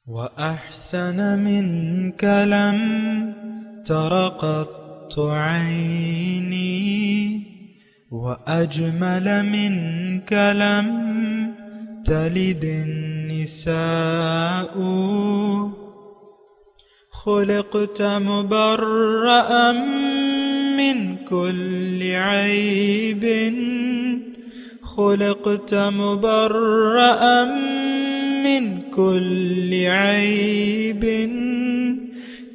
وأحسن منك لم تر قط عيني وأجمل منك لم تلد النساء خلقت مبرأ من كل عيب خلقت مبرأ من كل عيب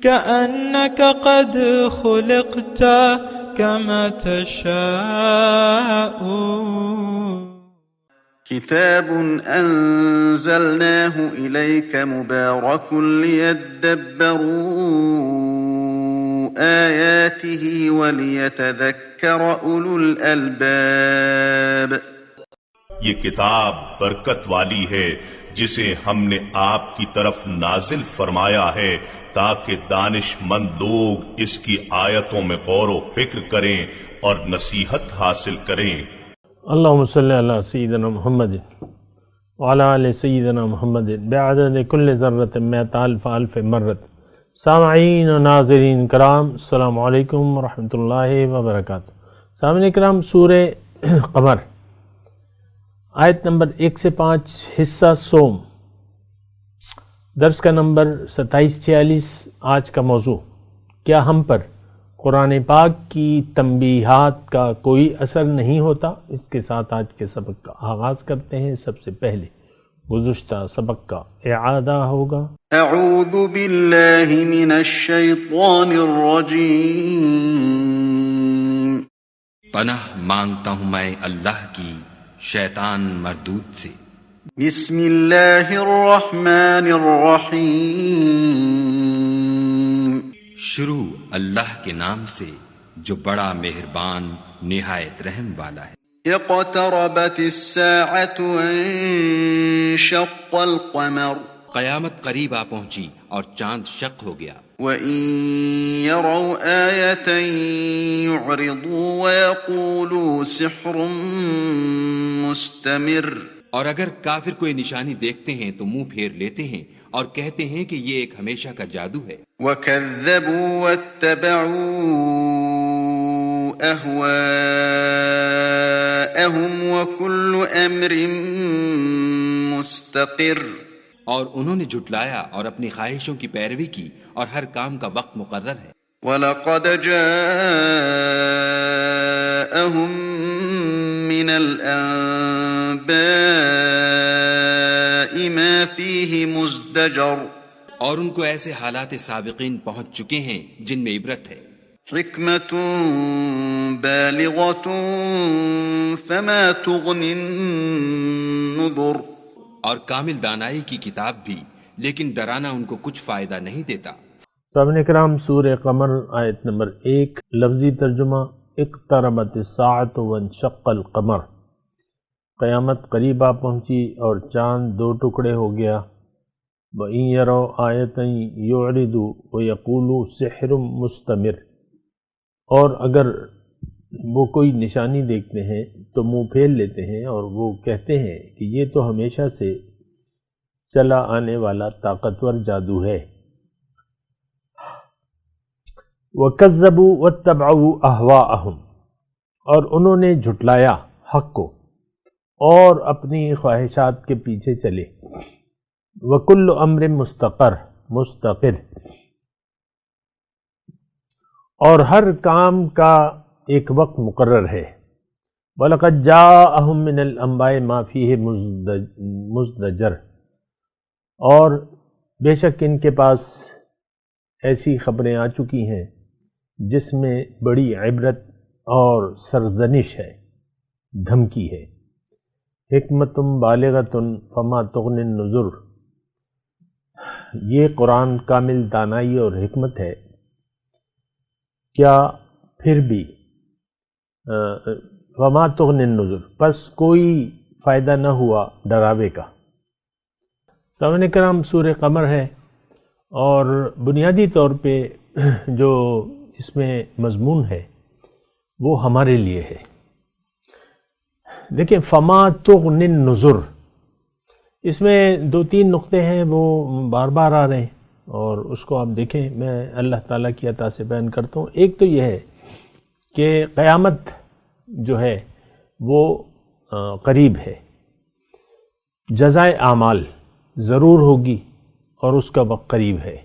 كأنك قد خلقت كما تشاء. كتاب أنزلناه إليك مبارك ليدبروا آياته وليتذكر أولو الألباب. یہ کتاب برکت والی ہے جسے ہم نے آپ کی طرف نازل فرمایا ہے تاکہ دانش مند لوگ اس کی آیتوں میں غور و فکر کریں اور نصیحت حاصل کریں. اللہم صلی علی سیدنا محمد وعلی آل سیدنا محمد بعدد کل ذرۃ مئۃ الف الف مرت. سامعین و ناظرین کرام، السلام علیکم ورحمۃ اللہ وبرکاتہ. سامعین کرام، سورہ قمر آیت نمبر 1 سے 5، حصہ سوم، درس کا نمبر 2746. آج کا موضوع: کیا ہم پر قرآن پاک کی تنبیہات کا کوئی اثر نہیں ہوتا؟ اس کے ساتھ آج کے سبق کا آغاز کرتے ہیں. سب سے پہلے گزشتہ سبق کا اعادہ ہوگا. اعوذ باللہ من الشیطان الرجیم. پناہ مانگتا ہوں میں اللہ کی شیطان مردود سے. بسم اللہ الرحمن الرحیم. شروع اللہ کے نام سے جو بڑا مہربان نہایت رحم والا ہے. اقتربت الساعة وانشق القمر. قیامت قریب آ پہنچی اور چاند شق ہو گیا. وَإِن يَرَوْا آيَةً يُعْرِضُوا وَيَقُولُوا سِحْرٌ مُسْتَمِرٌ. اور اگر کافر کوئی نشانی دیکھتے ہیں تو منہ پھیر لیتے ہیں اور کہتے ہیں کہ یہ ایک ہمیشہ کا جادو ہے. وَكَذَّبُوا وَاتَّبَعُوا أَهْوَاءَهُمْ وَكُلُّ أَمْرٍ مُسْتَقِرٌ. اور انہوں نے جھٹلایا اور اپنی خواہشوں کی پیروی کی اور ہر کام کا وقت مقرر ہے. وَلَقَدْ جَاءَهُم مِّنَ الْأَنبَاءِ مَا فِيهِ مُزْدَجَرٌ. اور ان کو ایسے حالات سابقین پہنچ چکے ہیں جن میں عبرت ہے. حکمت بالغۃ فما تغنی النذر. اور کامل دانائی کی کتاب بھی، لیکن ڈرانا ان کو کچھ فائدہ نہیں دیتا. سامعین کرام، سورہ قمر آیت نمبر 1، لفظی ترجمہ: اقتربت الساعۃ وانشق القمر. قیامت قریب آ پہنچی اور چاند دو ٹکڑے ہو گیا. وَإِن يَرَوْا آيَةً يُعْرِضُوا وَيَقُولُوا سِحْرٌ مُسْتَمِرٌ. اور اگر وہ کوئی نشانی دیکھتے ہیں تو منہ پھیر لیتے ہیں اور وہ کہتے ہیں کہ یہ تو ہمیشہ سے چلا آنے والا طاقتور جادو ہے. وَكَذَّبُوا وَاتَّبَعُوا أَهْوَاءَهُمْ. اور انہوں نے جھٹلایا حق کو اور اپنی خواہشات کے پیچھے چلے. وَكُلُّ أَمْرٍ مستقر. اور ہر کام کا ایک وقت مقرر ہے. وَلَقَدْ جَاءَهُم مِّنَ الْأَنبَاءِ مَا فِيهِ مُزْدَجَرٌ. اور بے شک ان کے پاس ایسی خبریں آ چکی ہیں جس میں بڑی عبرت اور سرزنش ہے، دھمکی ہے. حکمت بالغۃ فما تغنی النذر. یہ قرآن کامل دانائی اور حکمت ہے، کیا پھر بھی فما تغنی النذر، پس کوئی فائدہ نہ ہوا ڈراوے کا. سامعین کرام، سورہ قمر ہے اور بنیادی طور پہ جو اس میں مضمون ہے وہ ہمارے لیے ہے. دیکھیں، فما تغنی النذر، اس میں 2-3 نقطے ہیں وہ بار بار آ رہے ہیں اور اس کو آپ دیکھیں، میں اللہ تعالیٰ کی عطا سے بیان کرتا ہوں۔ ایک تو یہ ہے کہ قیامت جو ہے وہ قریب ہے، جزائے اعمال ضرور ہوگی اور اس کا وقت قریب ہے۔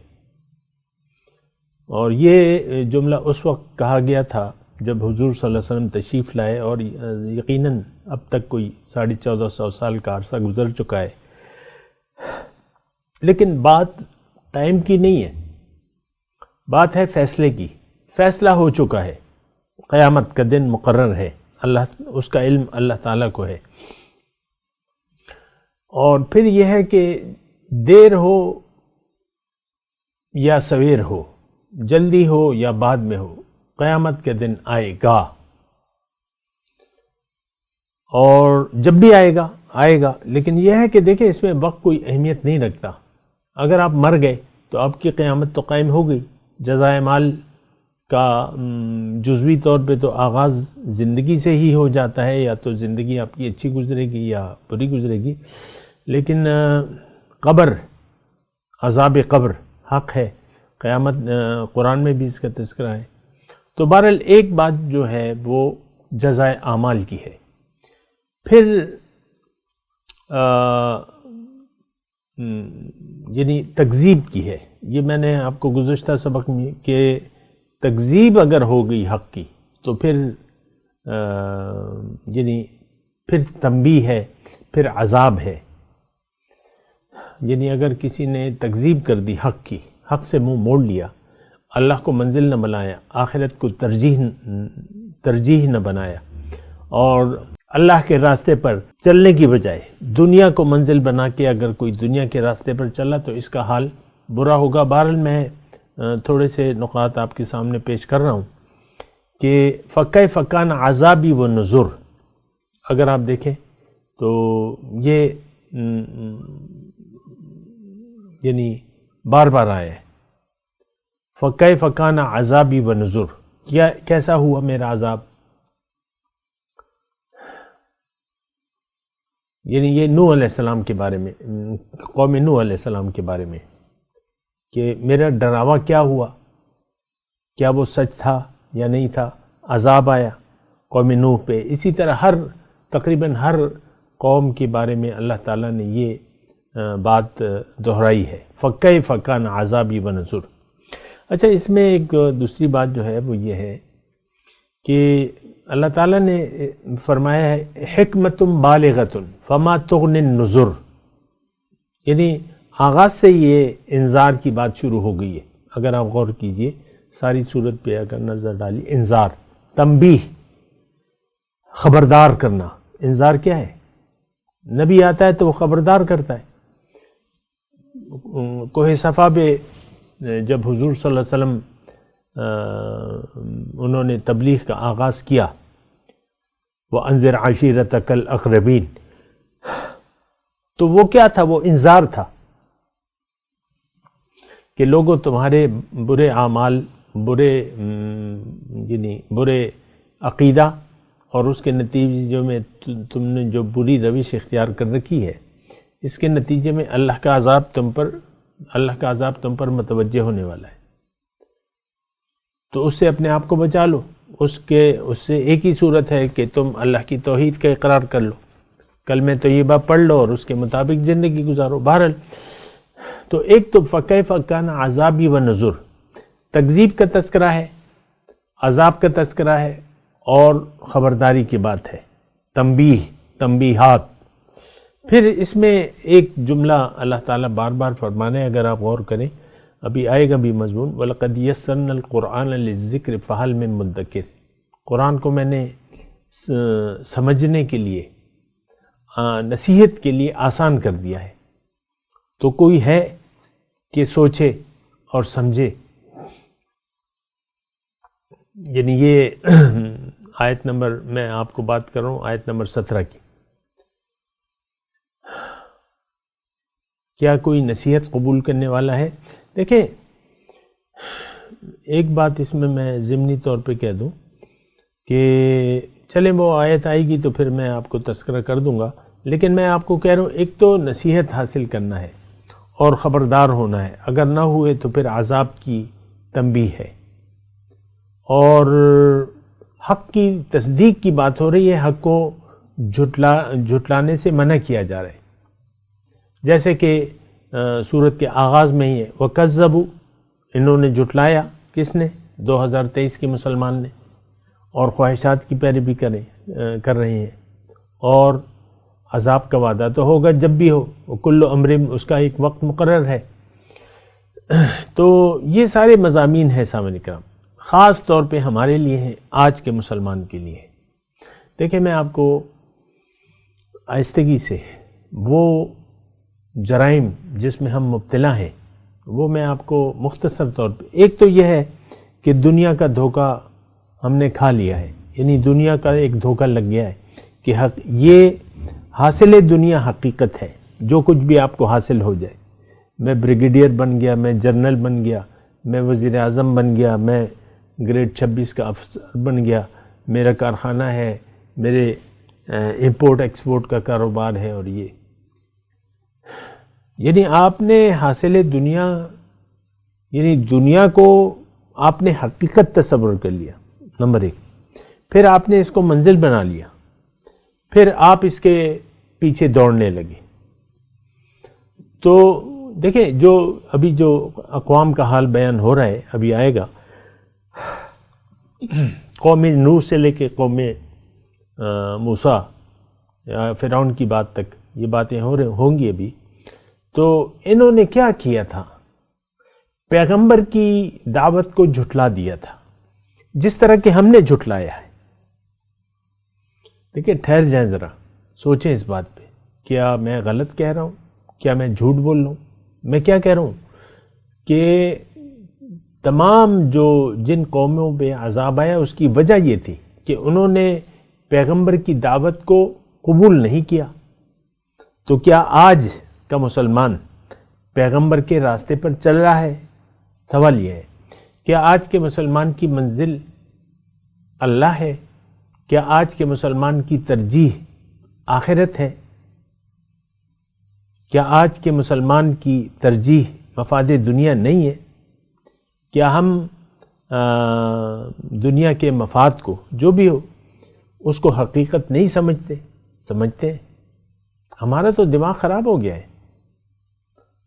اور یہ جملہ اس وقت کہا گیا تھا جب حضور صلی اللہ علیہ وسلم تشریف لائے، اور یقیناً اب تک کوئی 1450 سال کا عرصہ گزر چکا ہے، لیکن بات ٹائم کی نہیں ہے، بات ہے فیصلے کی۔ فیصلہ ہو چکا ہے، قیامت کا دن مقرر ہے، اس کا علم اللہ تعالیٰ کو ہے۔ اور پھر یہ ہے کہ دیر ہو یا سویر ہو، جلدی ہو یا بعد میں ہو، قیامت کے دن آئے گا، اور جب بھی آئے گا۔ لیکن یہ ہے کہ دیکھیں اس میں وقت کوئی اہمیت نہیں رکھتا۔ اگر آپ مر گئے تو آپ کی قیامت تو قائم ہو گئی۔ جزائے مال کا جزوی طور پہ تو آغاز زندگی سے ہی ہو جاتا ہے، یا تو زندگی آپ کی اچھی گزرے گی یا بری گزرے گی، لیکن قبر، عذاب قبر حق ہے، قیامت قرآن میں بھی اس کا تذکرہ ہے۔ تو بہرحال ایک بات جو ہے وہ جزائے اعمال کی ہے۔ پھر یعنی تکذیب کی ہے۔ یہ میں نے آپ کو گزشتہ سبق میں کہ تکذیب اگر ہو گئی حق کی تو پھر یعنی پھر تنبیہ ہے، پھر عذاب ہے۔ یعنی اگر کسی نے تکذیب کر دی حق کی، حق سے منہ موڑ لیا، اللہ کو منزل نہ بنایا، آخرت کو ترجیح نہ بنایا، اور اللہ کے راستے پر چلنے کی بجائے دنیا کو منزل بنا کے اگر کوئی دنیا کے راستے پر چلا تو اس کا حال برا ہوگا۔ بہرحال میں تھوڑے سے نقاط آپ کے سامنے پیش کر رہا ہوں کہ فقہ فقان عذابی و نذر، اگر آپ دیکھیں تو یہ یعنی بار بار آیا ہے، فقہ فقان عذابی و نذر، کیسا ہوا میرا عذاب؟ یعنی یہ نوح علیہ السلام کے بارے میں، قوم نوح علیہ السلام کے بارے میں، کہ میرا ڈراوا کیا ہوا، کیا وہ سچ تھا یا نہیں تھا، عذاب آیا قوم نوح پہ۔ اسی طرح تقریباً ہر قوم کے بارے میں اللہ تعالیٰ نے یہ بات دہرائی ہے، فقہ فقان عذابی و نذر۔ اچھا، اس میں ایک دوسری بات جو ہے وہ یہ ہے کہ اللہ تعالیٰ نے فرمایا ہے حکمت بالغۃ فما تغنی النذر، یعنی آغاز سے یہ انذار کی بات شروع ہو گئی ہے۔ اگر آپ غور کیجئے ساری صورت پہ اگر نظر ڈالی، انذار، تنبیہ، خبردار کرنا۔ انذار کیا ہے؟ نبی آتا ہے تو وہ خبردار کرتا ہے۔ کوہ صفا پہ جب حضور صلی اللہ علیہ وسلم انہوں نے تبلیغ کا آغاز کیا، وَأَنذِرْ عَشِيرَتَكَ الْأَقْرَبِينَ، تو وہ کیا تھا؟ وہ انذار تھا کہ لوگوں تمہارے برے اعمال، برے عقیدہ اور اس کے نتیجے میں تم نے جو بری روش اختیار کر رکھی ہے، اس کے نتیجے میں اللہ کا عذاب تم پر متوجہ ہونے والا ہے۔ تو اس سے اپنے آپ کو بچا لو۔ اس سے ایک ہی صورت ہے کہ تم اللہ کی توحید کا اقرار کر لو، کلمہ طیبہ پڑھ لو اور اس کے مطابق زندگی گزارو۔ بہرحال تو ایک تو فقہ فقان عذابی و نذر، تکذیب کا تذکرہ ہے، عذاب کا تذکرہ ہے، اور خبرداری کی بات ہے، تنبیہات۔ پھر اس میں ایک جملہ اللہ تعالیٰ بار بار فرمانے، اگر آپ غور کریں ابھی آئے گا بھی مضمون، وَلَقَدْ يَسَّرْنَا الْقُرْآنَ لِلذِّكْرِ فَهَلْ مِن مُدَّكِرٍ، قرآن کو میں نے سمجھنے کے لیے، نصیحت کے لیے آسان کر دیا ہے، تو کوئی ہے کہ سوچے اور سمجھے۔ یعنی یہ آیت نمبر، میں آپ کو بات کر رہا ہوں آیت نمبر 17 کی، کیا کوئی نصیحت قبول کرنے والا ہے؟ دیکھیں ایک بات اس میں ضمنی طور پہ کہہ دوں کہ چلیں وہ آیت آئے گی تو پھر میں آپ کو تذکرہ کر دوں گا لیکن میں آپ کو کہہ رہا ہوں ایک تو نصیحت حاصل کرنا ہے اور خبردار ہونا ہے، اگر نہ ہوئے تو پھر عذاب کی تنبیہ ہے، اور حق کی تصدیق کی بات ہو رہی ہے، حق کو جھٹلانے سے منع کیا جا رہا ہے، جیسے کہ سورت کے آغاز میں ہی ہے وَكَذَّبُوا، انہوں نے جھٹلایا، کس نے؟ 2023 کے مسلمان نے، اور خواہشات کی پیروی کر رہے ہیں، اور عذاب کا وعدہ تو ہوگا جب بھی ہو، وَكُلُّ أَمْرٍ، اس کا ایک وقت مقرر ہے۔ تو یہ سارے مضامین ہیں سامعین کرام، خاص طور پہ ہمارے لیے ہیں، آج کے مسلمان کے لیے۔ دیکھیں میں آپ کو آہستگی سے وہ جرائم جس میں ہم مبتلا ہیں وہ میں آپ کو مختصر طور پہ، ایک تو یہ ہے کہ دنیا کا دھوکہ ہم نے کھا لیا ہے، یعنی دنیا کا ایک دھوکہ لگ گیا ہے کہ یہ حاصل دنیا حقیقت ہے، جو کچھ بھی آپ کو حاصل ہو جائے، میں بریگیڈیئر بن گیا، میں جنرل بن گیا، میں وزیر اعظم بن گیا، میں گریڈ 26 کا افسر بن گیا، میرا کارخانہ ہے، میرے امپورٹ ایکسپورٹ کا کاروبار ہے، اور یہ یعنی آپ نے حاصل دنیا، یعنی دنیا کو آپ نے حقیقت تصور کر لیا، نمبر ایک، پھر آپ نے اس کو منزل بنا لیا، پھر آپ اس کے پیچھے دوڑنے لگے۔ تو دیکھیں جو ابھی جو اقوام کا حال بیان ہو رہا ہے، ابھی آئے گا، قوم نوح سے لے کے قوم موسیٰ یا فرعون کی بات تک یہ باتیں ہوں گی ابھی۔ تو انہوں نے کیا کیا تھا؟ پیغمبر کی دعوت کو جھٹلا دیا تھا، جس طرح کہ ہم نے جھٹلایا ہے۔ دیکھیں ٹھہر جائیں ذرا، سوچیں اس بات پہ، کیا میں غلط کہہ رہا ہوں؟ کیا میں جھوٹ بول رہا ہوں؟ میں کیا کہہ رہا ہوں کہ تمام جن قوموں پہ عذاب آیا اس کی وجہ یہ تھی کہ انہوں نے پیغمبر کی دعوت کو قبول نہیں کیا۔ تو کیا آج کا مسلمان پیغمبر کے راستے پر چل رہا ہے؟ سوال یہ ہے، کیا آج کے مسلمان کی منزل اللہ ہے؟ کیا آج کے مسلمان کی ترجیح آخرت ہے؟ کیا آج کے مسلمان کی ترجیح مفاد دنیا نہیں ہے؟ کیا ہم دنیا کے مفاد کو جو بھی ہو اس کو حقیقت نہیں سمجھتے ہیں؟ ہمارا تو دماغ خراب ہو گیا ہے۔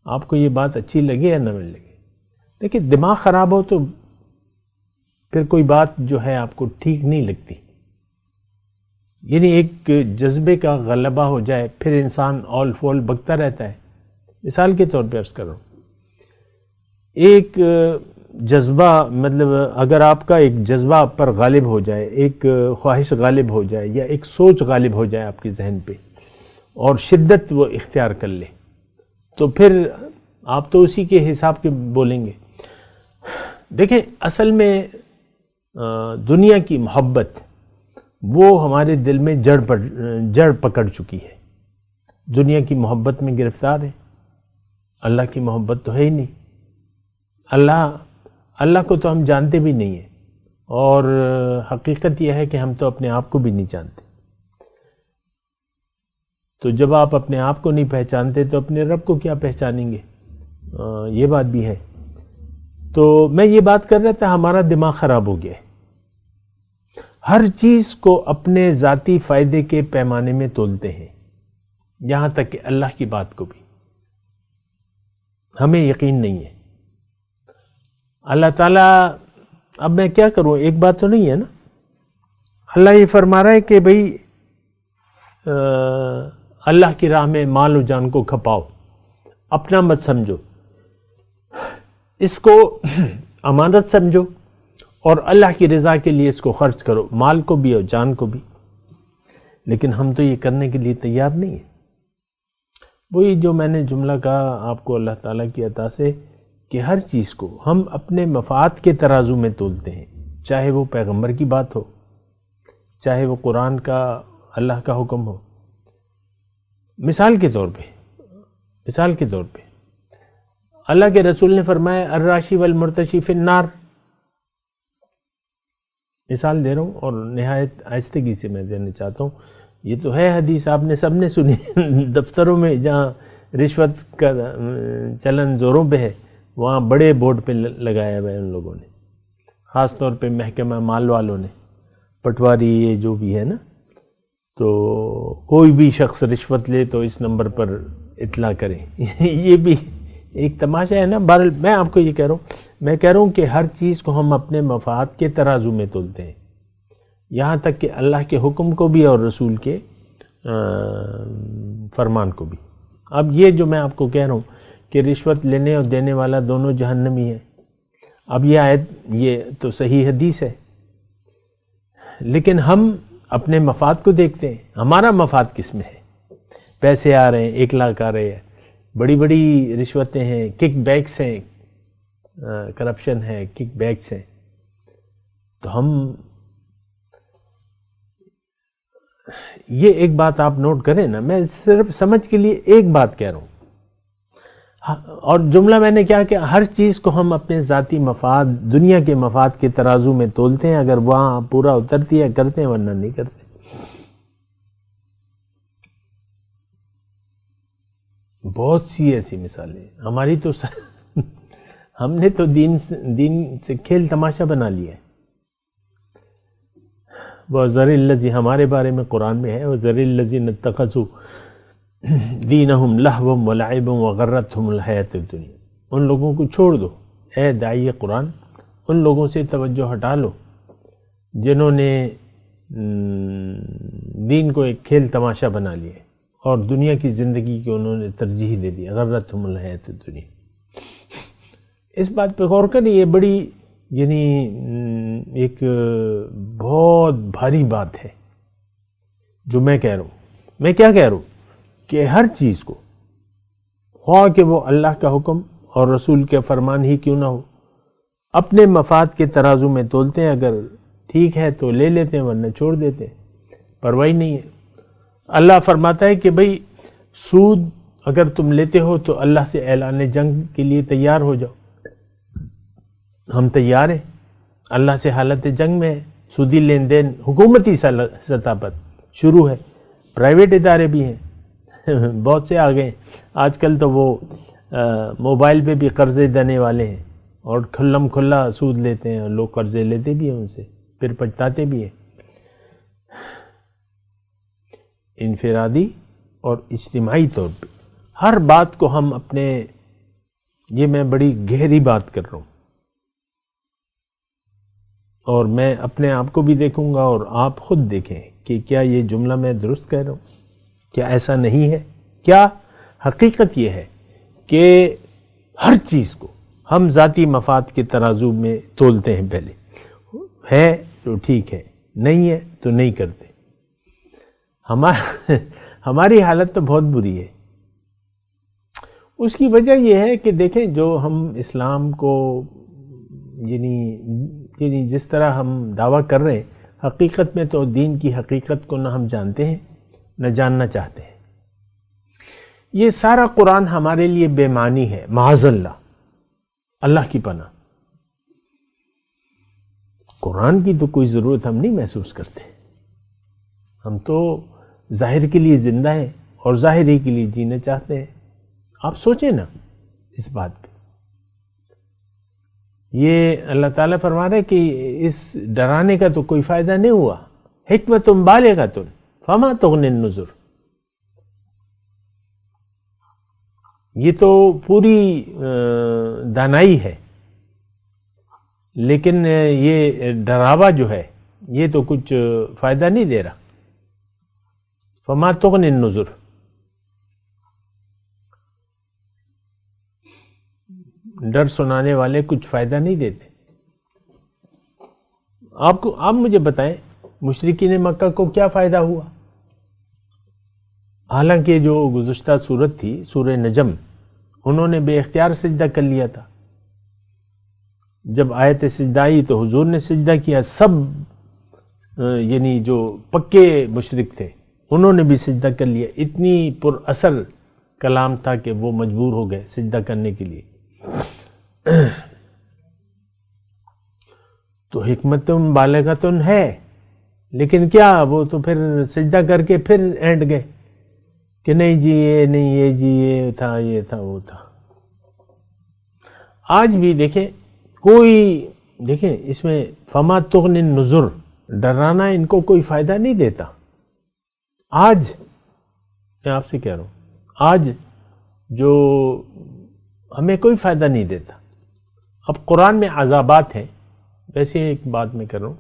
آپ کو یہ بات اچھی لگے یا نہ لگے، دیکھیں دماغ خراب ہو تو پھر کوئی بات جو ہے آپ کو ٹھیک نہیں لگتی، یعنی ایک جذبے کا غلبہ ہو جائے پھر انسان اول فول بکتا رہتا ہے۔ مثال کے طور پہ عرض کر رہا ہوں، ایک جذبہ، مطلب اگر آپ کا ایک جذبہ آپ پر غالب ہو جائے، ایک خواہش غالب ہو جائے یا ایک سوچ غالب ہو جائے آپ کے ذہن پہ اور شدت وہ اختیار کر لے، تو پھر آپ تو اسی کے حساب کے بولیں گے۔ دیکھیں اصل میں دنیا کی محبت وہ ہمارے دل میں جڑ پکڑ چکی ہے، دنیا کی محبت میں گرفتار ہے، اللہ کی محبت تو ہے ہی نہیں۔ اللہ کو تو ہم جانتے بھی نہیں ہیں، اور حقیقت یہ ہے کہ ہم تو اپنے آپ کو بھی نہیں جانتے۔ تو جب آپ اپنے آپ کو نہیں پہچانتے تو اپنے رب کو کیا پہچانیں گے؟ یہ بات بھی ہے۔ تو میں یہ بات کر رہا تھا، ہمارا دماغ خراب ہو گیا ہے، ہر چیز کو اپنے ذاتی فائدے کے پیمانے میں تولتے ہیں، یہاں تک کہ اللہ کی بات کو بھی ہمیں یقین نہیں ہے۔ اللہ تعالیٰ، اب میں کیا کروں، ایک بات تو نہیں ہے نا، اللہ یہ فرما رہا ہے کہ بھئی اللہ کی راہ میں مال و جان کو کھپاؤ، اپنا مت سمجھو، اس کو امانت سمجھو اور اللہ کی رضا کے لیے اس کو خرچ کرو، مال کو بھی اور جان کو بھی۔ لیکن ہم تو یہ کرنے کے لیے تیار نہیں ہیں۔ وہی جو میں نے جملہ کہا آپ کو اللہ تعالیٰ کی عطا سے کہ ہر چیز کو ہم اپنے مفاد کے ترازو میں تولتے ہیں، چاہے وہ پیغمبر کی بات ہو، چاہے وہ قرآن کا اللہ کا حکم ہو۔ مثال کے طور پہ اللہ کے رسول نے فرمایا الراشی والمرتشی فی النار، مثال دے رہا ہوں اور نہایت آہستگی سے میں دینا چاہتا ہوں یہ تو ہے حدیث، آپ نے سب نے سنی دفتروں میں جہاں رشوت کا چلن زوروں پہ ہے وہاں بڑے بورڈ پہ لگایا ہوا ہے ان لوگوں نے، خاص طور پہ محکمہ مال والوں نے، پٹواری یہ جو بھی ہے نا، تو کوئی بھی شخص رشوت لے تو اس نمبر پر اطلاع کریں یہ بھی ایک تماشا ہے نا۔ بہرحال میں آپ کو یہ کہہ رہا ہوں کہ ہر چیز کو ہم اپنے مفاد کے ترازو میں تولتے ہیں، یہاں تک کہ اللہ کے حکم کو بھی اور رسول کے فرمان کو بھی۔ اب یہ جو میں آپ کو کہہ رہا ہوں کہ رشوت لینے اور دینے والا دونوں جہنمی ہے، اب یہ آیت یہ تو صحیح حدیث ہے، لیکن ہم اپنے مفاد کو دیکھتے ہیں، ہمارا مفاد کس میں ہے؟ پیسے آ رہے ہیں، 1 لاکھ آ رہے ہیں، بڑی بڑی رشوتیں ہیں، کک بیکس ہیں، کرپشن ہے، کک بیکس ہیں، تو ہم یہ ایک بات آپ نوٹ کریں نا، میں صرف سمجھ کے لیے ایک بات کہہ رہا ہوں، اور جملہ میں نے کیا کہ ہر چیز کو ہم اپنے ذاتی مفاد، دنیا کے مفاد کے ترازو میں تولتے ہیں، اگر وہاں پورا اترتی ہے کرتے ہیں ورنہ نہیں کرتے۔ بہت سی ایسی مثالیں ہماری تو ہم نے تو دین سے کھیل تماشا بنا لیا ہے۔ وَذَرِ الَّذِي ہمارے بارے میں قرآن میں ہے، وَذَرِ الَّذِينَ اتَّخَذُوا دِينَهُمْ لَهْوًا وَلَعِبًا وَغَرَّتْهُمُ الْحَيَاةُ الدُّنْيَا، ان لوگوں کو چھوڑ دو اے داعی قرآن، ان لوگوں سے توجہ ہٹا لو جنہوں نے دین کو ایک کھیل تماشا بنا لیا ہے اور دنیا کی زندگی کو انہوں نے ترجیح دے دی، غرتہم الحیاۃ الدنیا۔ اس بات پہ غور کریں، یہ بڑی یعنی ایک بہت بھاری بات ہے جو میں کہہ رہا ہوں۔ میں کیا کہہ رہا ہوں کہ ہر چیز کو، خواہ کہ وہ اللہ کا حکم اور رسول کے فرمان ہی کیوں نہ ہو، اپنے مفاد کے ترازو میں تولتے ہیں، اگر ٹھیک ہے تو لے لیتے ہیں ورنہ چھوڑ دیتے ہیں، پرواہ نہیں ہے۔ اللہ فرماتا ہے کہ بھئی سود اگر تم لیتے ہو تو اللہ سے اعلان جنگ کے لیے تیار ہو جاؤ۔ ہم تیار ہیں، اللہ سے حالت جنگ میں ہے، سودی لین دین حکومتی سطح پر شروع ہے، پرائیویٹ ادارے بھی ہیں بہت سے آ گئے، آج کل تو وہ موبائل پہ بھی قرضے دینے والے ہیں اور کھلم کھلا سود لیتے ہیں، اور لوگ قرضے لیتے بھی ہیں ان سے پھر پچھتاتے بھی ہیں۔ انفرادی اور اجتماعی طور پہ ہر بات کو ہم اپنے، یہ میں بڑی گہری بات کر رہا ہوں، اور میں اپنے آپ کو بھی دیکھوں گا اور آپ خود دیکھیں کہ کیا یہ جملہ میں درست کہہ رہا ہوں، کیا ایسا نہیں ہے؟ کیا حقیقت یہ ہے کہ ہر چیز کو ہم ذاتی مفاد کے ترازو میں تولتے ہیں، پہلے ہے تو ٹھیک ہے، نہیں ہے تو نہیں کرتے۔ ہماری حالت تو بہت بری ہے۔ اس کی وجہ یہ ہے کہ دیکھیں، جو ہم اسلام کو یعنی جس طرح ہم دعویٰ کر رہے ہیں، حقیقت میں تو دین کی حقیقت کو نہ ہم جانتے ہیں نہ جاننا چاہتے ہیں۔ یہ سارا قرآن ہمارے لیے بے معنی ہے، معاذ اللہ، اللہ کی پناہ۔ قرآن کی تو کوئی ضرورت ہم نہیں محسوس کرتے، ہم تو ظاہر کے لیے زندہ ہیں اور ظاہر ہی کے لیے جینا چاہتے ہیں۔ آپ سوچیں نا اس بات پہ، یہ اللہ تعالیٰ فرما رہے ہیں کہ اس ڈرانے کا تو کوئی فائدہ نہیں ہوا، حکمت بالغۃ فما تغنی النذر، یہ تو پوری دانائی ہے، لیکن یہ ڈراوا جو ہے یہ تو کچھ فائدہ نہیں دے رہا۔ فما تغنی النذر، ڈر سنانے والے کچھ فائدہ نہیں دیتے۔ آپ مجھے بتائیں مشرکین مکہ کو کیا فائدہ ہوا؟ حالانکہ جو گزشتہ سورت تھی سورہ نجم، انہوں نے بے اختیار سجدہ کر لیا تھا، جب آیت سجدہ آئی تو حضور نے سجدہ کیا، سب یعنی جو پکے مشرک تھے انہوں نے بھی سجدہ کر لیا، اتنی پر اثر کلام تھا کہ وہ مجبور ہو گئے سجدہ کرنے کے لیے۔ تو حکمت بالغۃ ہے، لیکن کیا وہ تو پھر سجدہ کر کے پھر اینڈ گئے کہ نہیں جی یہ نہیں، یہ جی یہ تھا، یہ تھا، وہ تھا۔ آج بھی دیکھیں کوئی، دیکھیں اس میں فما تغنی النذر، ڈرانا ان کو کوئی فائدہ نہیں دیتا۔ آج میں آپ سے کہہ رہا ہوں، آج جو ہمیں کوئی فائدہ نہیں دیتا۔ اب قرآن میں عذابات ہیں، ویسے ایک بات میں کر رہا ہوں،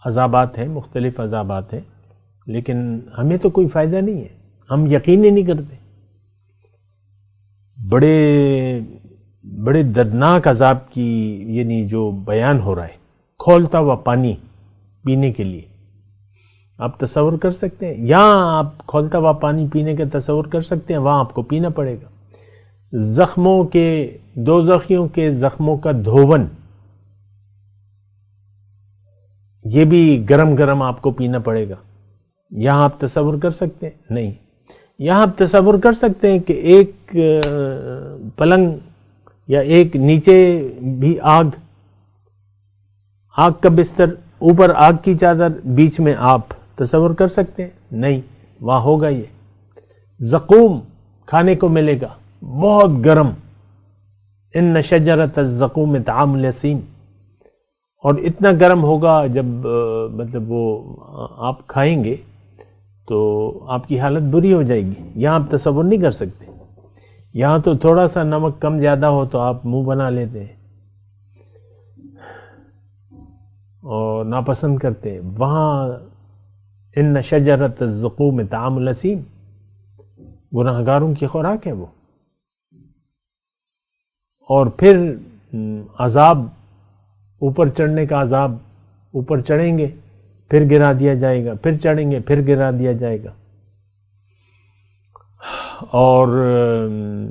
عذابات ہیں، مختلف عذابات ہیں، لیکن ہمیں تو کوئی فائدہ نہیں ہے، ہم یقین ہی نہیں کرتے۔ بڑے دردناک عذاب کی یعنی جو بیان ہو رہا ہے، کھولتا ہوا پانی پینے کے لیے، آپ تصور کر سکتے ہیں؟ یہاں آپ کھولتا ہوا پانی پینے کا تصور کر سکتے ہیں، وہاں آپ کو پینا پڑے گا۔ زخموں کے، دوزخیوں کے زخموں کا دھون، یہ بھی گرم گرم آپ کو پینا پڑے گا۔ یہاں آپ تصور کر سکتے ہیں؟ نہیں۔ یہاں آپ تصور کر سکتے ہیں کہ ایک پلنگ یا ایک نیچے بھی آگ کا بستر، اوپر آگ کی چادر، بیچ میں آپ تصور کر سکتے ہیں؟ نہیں، وہاں ہوگا یہ زقوم کھانے کو ملے گا، بہت گرم۔ ان شجرۃ الزقوم طعام الاثیم، اور اتنا گرم ہوگا جب مطلب وہ آپ کھائیں گے تو آپ کی حالت بری ہو جائے گی۔ یہاں آپ تصور نہیں کر سکتے۔ یہاں تو تھوڑا سا نمک کم زیادہ ہو تو آپ منہ بنا لیتے ہیں اور ناپسند کرتے ہیں۔ وہاں ان شجرۃ الزقوم طعام الاثیم، گناہگاروں کی خوراک ہے وہ۔ اور پھر عذاب، اوپر چڑھنے کا عذاب، اوپر چڑھیں گے پھر گرا دیا جائے گا، پھر چڑھیں گے پھر گرا دیا جائے گا۔ اور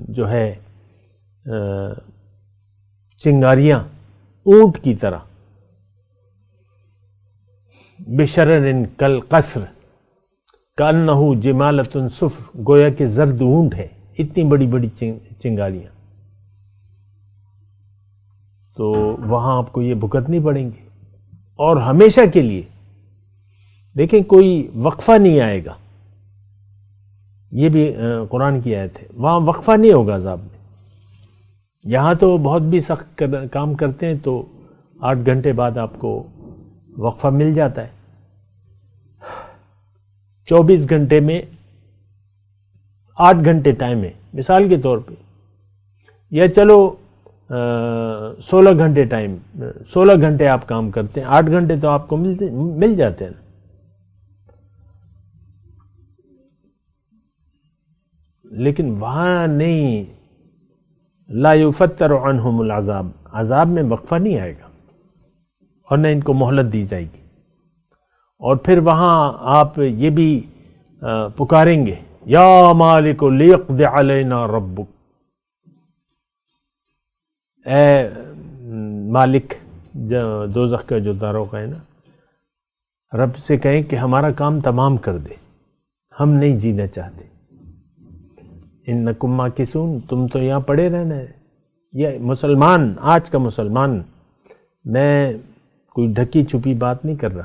جو ہے چنگاریاں اونٹ کی طرح، بشرر کالقصر کأنہ جمالۃ صفر، گویا کہ زرد اونٹ ہے، اتنی بڑی بڑی چنگاریاں۔ تو وہاں آپ کو یہ بھگتنی پڑیں گی، اور ہمیشہ کے لیے۔ دیکھیں کوئی وقفہ نہیں آئے گا، یہ بھی قرآن کی آیت ہے، وہاں وقفہ نہیں ہوگا عذاب میں۔ یہاں تو بہت بھی سخت کام کرتے ہیں تو 8 گھنٹے بعد آپ کو وقفہ مل جاتا ہے۔ 24 گھنٹے میں 8 گھنٹے ٹائم ہے مثال کے طور پہ، یا چلو 16 گھنٹے ٹائم، 16 گھنٹے آپ کام کرتے ہیں، 8 گھنٹے تو آپ کو مل جاتے ہیں۔ لیکن وہاں نہیں، لا یفتر عنہم العذاب، عذاب میں وقفہ نہیں آئے گا، اور نہ ان کو مہلت دی جائے گی۔ اور پھر وہاں آپ یہ بھی پکاریں گے، یا مالک لیقض علینا ربک، اے مالک، دوزخ کا جو داروغہ ہے نا، رب سے کہیں کہ ہمارا کام تمام کر دے، ہم نہیں جینا چاہتے۔ انکم ماکثون، تم تو یہاں پڑے رہنا ہے۔ یہ مسلمان، آج کا مسلمان، میں کوئی ڈھکی چھپی بات نہیں کر رہا،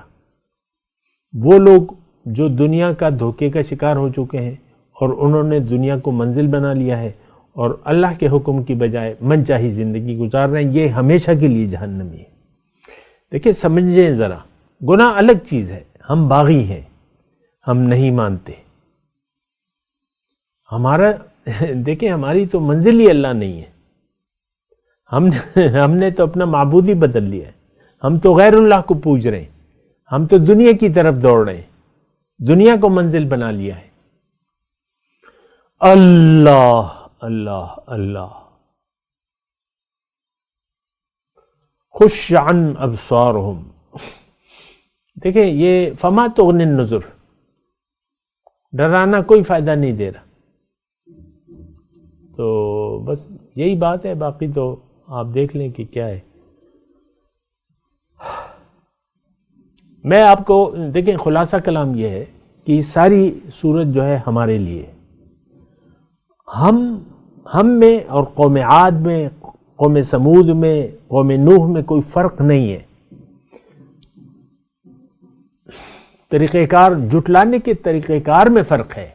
وہ لوگ جو دنیا کا دھوکے کا شکار ہو چکے ہیں اور انہوں نے دنیا کو منزل بنا لیا ہے اور اللہ کے حکم کی بجائے من چاہی زندگی گزار رہے ہیں، یہ ہمیشہ کے لیے جہنمی ہے۔ دیکھیں سمجھیں ذرا، گناہ الگ چیز ہے، ہم باغی ہیں، ہم نہیں مانتے، ہمارا دیکھیں ہماری تو منزل ہی اللہ نہیں ہے، ہم نے تو اپنا معبود ہی بدل لیا ہے، ہم تو غیر اللہ کو پوج رہے ہیں، ہم تو دنیا کی طرف دوڑ رہے ہیں، دنیا کو منزل بنا لیا ہے۔ اللہ اللہ اللہ، خش عن ابصارہم، دیکھیں یہ فما تغنی النذر، ڈرانا کوئی فائدہ نہیں دے رہا۔ تو بس یہی بات ہے، باقی تو آپ دیکھ لیں کہ کیا ہے۔ میں آپ کو دیکھیں خلاصہ کلام یہ ہے کہ یہ ساری صورت جو ہے ہمارے لیے، ہم میں اور قوم عاد میں، قوم سمود میں، قوم نوح میں کوئی فرق نہیں ہے۔ طریقہ کار، جھٹلانے کے طریقہ کار میں فرق ہے،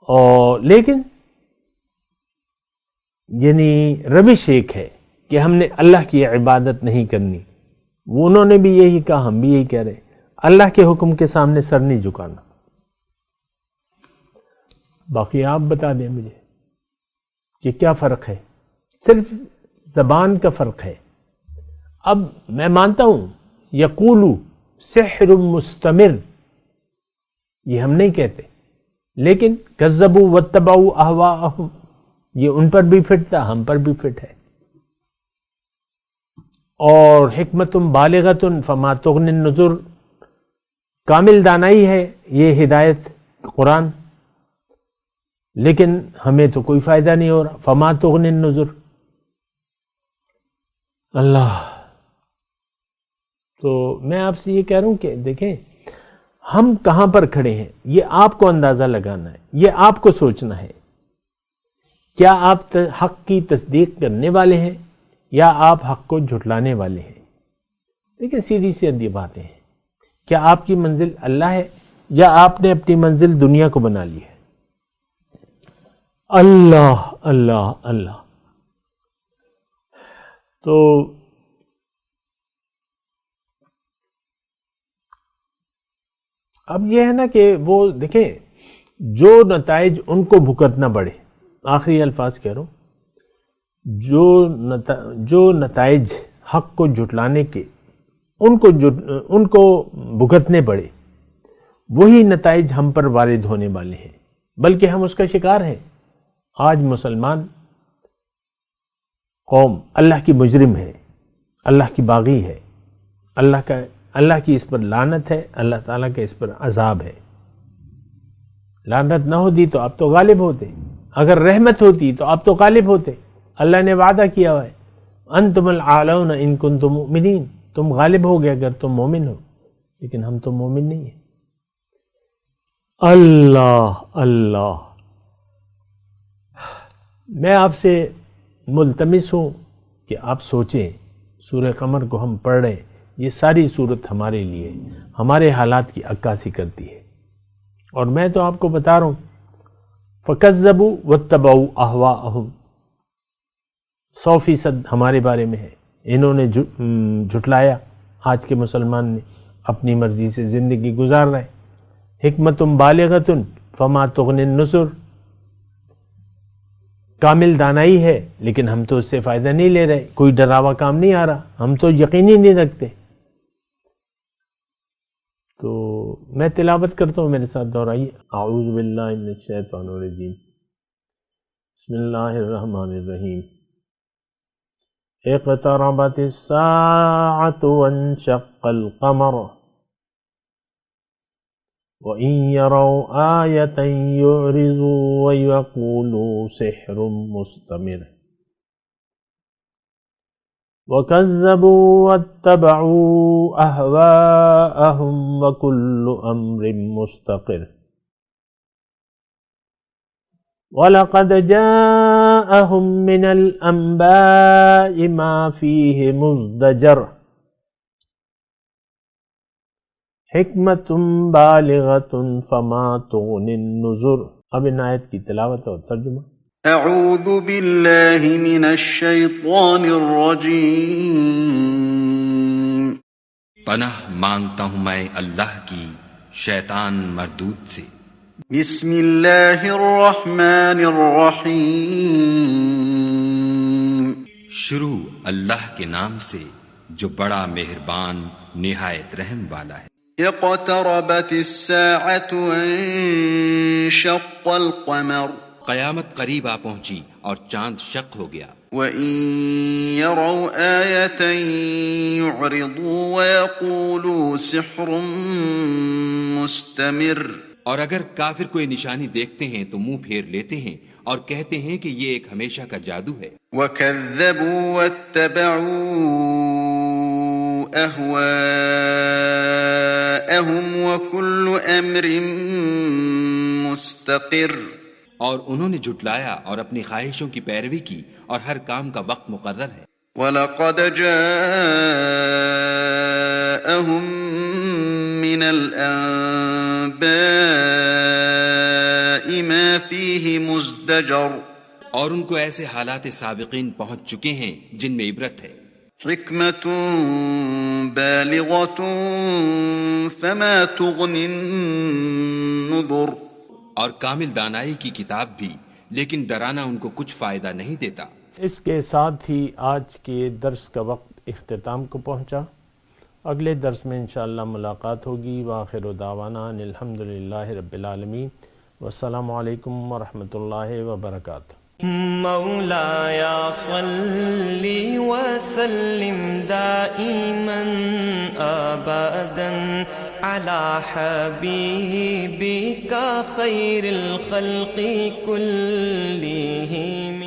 اور لیکن یعنی روش ایک ہے کہ ہم نے اللہ کی عبادت نہیں کرنی. وہ انہوں نے بھی یہی کہا، ہم بھی یہی کہہ رہے، اللہ کے حکم کے سامنے سر نہیں جھکانا. باقی آپ بتا دیں مجھے کہ کیا فرق ہے. صرف زبان کا فرق ہے. اب میں مانتا ہوں یقولو سحر مستمر، یہ ہم نہیں کہتے، لیکن کذبوا واتبعوا اہواءہم، یہ ان پر بھی فٹ تھا، ہم پر بھی فٹ ہے. اور حکمت بالغۃ فما تغنی النذر، کامل دانائی ہے یہ ہدایت قرآن، لیکن ہمیں تو کوئی فائدہ نہیں ہو رہا. فما تغنی النذر. اللہ، تو میں آپ سے یہ کہہ رہا ہوں کہ دیکھیں ہم کہاں پر کھڑے ہیں، یہ آپ کو اندازہ لگانا ہے، یہ آپ کو سوچنا ہے. کیا آپ حق کی تصدیق کرنے والے ہیں یا آپ حق کو جھٹلانے والے ہیں؟ لیکن سیدھی سی باتیں ہیں. کیا آپ کی منزل اللہ ہے یا آپ نے اپنی منزل دنیا کو بنا لی ہے؟ اللہ اللہ اللہ. تو اب یہ ہے نا کہ وہ دیکھیں جو نتائج ان کو بھگتنا پڑے، آخری الفاظ کہہ رہا ہوں، جو نتائج حق کو جھٹلانے کے ان کو بھگتنے پڑے، وہی نتائج ہم پر وارد ہونے والے ہیں، بلکہ ہم اس کا شکار ہیں. آج مسلمان قوم اللہ کی مجرم ہے، اللہ کی باغی ہے، اللہ کی اس پر لعنت ہے، اللہ تعالیٰ کا اس پر عذاب ہے. لعنت نہ ہوتی تو آپ تو غالب ہوتے، اگر رحمت ہوتی تو آپ تو غالب ہوتے. اللہ نے وعدہ کیا ہوا ہے انتم العالون ان کنتم مؤمنین، تم غالب ہو گے اگر تم مومن ہو، لیکن ہم تو مومن نہیں ہیں. اللہ اللہ. میں آپ سے ملتمس ہوں کہ آپ سوچیں، سورہ قمر کو ہم پڑھ رہے ہیں، یہ ساری صورت ہمارے لیے ہمارے حالات کی عکاسی کرتی ہے. اور میں تو آپ کو بتا رہا ہوں فَكَذَّبُوا وَاتَّبَعُوا أَهْوَاءَهُمْ، 100% ہمارے بارے میں ہے. انہوں نے جھٹلایا. آج کے مسلمان نے اپنی مرضی سے زندگی گزار رہے. حکمت بالغۃ فما تغنی النذر، کامل دانائی ہے لیکن ہم تو اس سے فائدہ نہیں لے رہے، کوئی ڈراوا کام نہیں آ رہا، ہم تو یقین ہی نہیں رکھتے. تو میں تلاوت کرتا ہوں، میرے ساتھ دہرائیے. اعوذ باللہ من الشیطان الرجیم، بسم اللہ الرحمن الرحیم. اقتربت الساعة وانشق القمر وَإِن يَرَوْا آيَةً يُعْرِضُوا وَيَقُولُوا سِحْرٌ مُسْتَمِرٌ وَكَذَّبُوا وَاتَّبَعُوا أَهْوَاءَهُمْ وَكُلُّ أَمْرٍ مُسْتَقِرٌ وَلَقَدْ جَاءَهُم مِّنَ الْأَنبَاءِ مَا فِيهِ مُزْدَجَرٌ حکمت بالغۃ فما تغنی النذر. اب ان آیت کی تلاوت اور ترجمہ. اعوذ باللہ من الشیطان الرجیم، پناہ مانگتا ہوں میں اللہ کی شیطان مردود سے. بسم اللہ الرحمن الرحیم، شروع اللہ کے نام سے جو بڑا مہربان نہایت رحم والا ہے. اقتربت الساعة وانشق القمر، قیامت قریب آ پہنچی اور چاند شق ہو گیا. وَإِن يَرَوْا آيَةً يُعْرِضُوا وَيَقُولُوا سِحْرٌ مُسْتَمِرٌ، اور اگر کافر کوئی نشانی دیکھتے ہیں تو منہ پھیر لیتے ہیں اور کہتے ہیں کہ یہ ایک ہمیشہ کا جادو ہے. وَكَذَّبُوا وَاتَّبَعُوا أَهْوَاءَهُمْ وَكُلُّ أَمْرٍ مُسْتَقِرٌ، اور انہوں نے جھٹلایا اور اپنی خواہشوں کی پیروی کی اور ہر کام کا وقت مقرر ہے. وَلَقَدْ جَاءَهُم جاءهم من الأنباء ما فيه مزدجر اور ان کو ایسے حالات سابقین پہنچ چکے ہیں جن میں عبرت ہے، حکمت بالغۃ فما تغنی النذر، اور کامل دانائی کی کتاب بھی، لیکن ڈرانا ان کو کچھ فائدہ نہیں دیتا۔ اس کے ساتھ ہی آج کے درس کا وقت اختتام کو پہنچا۔ اگلے درس میں انشاءاللہ ملاقات ہوگی۔ وآخر دعوانا ان الحمدللہ رب العالمین، والسلام علیکم ورحمۃ اللہ وبرکاتہ۔ مولاي صل وسلم دائما أبدا على حبيبك خير الخلق كلهم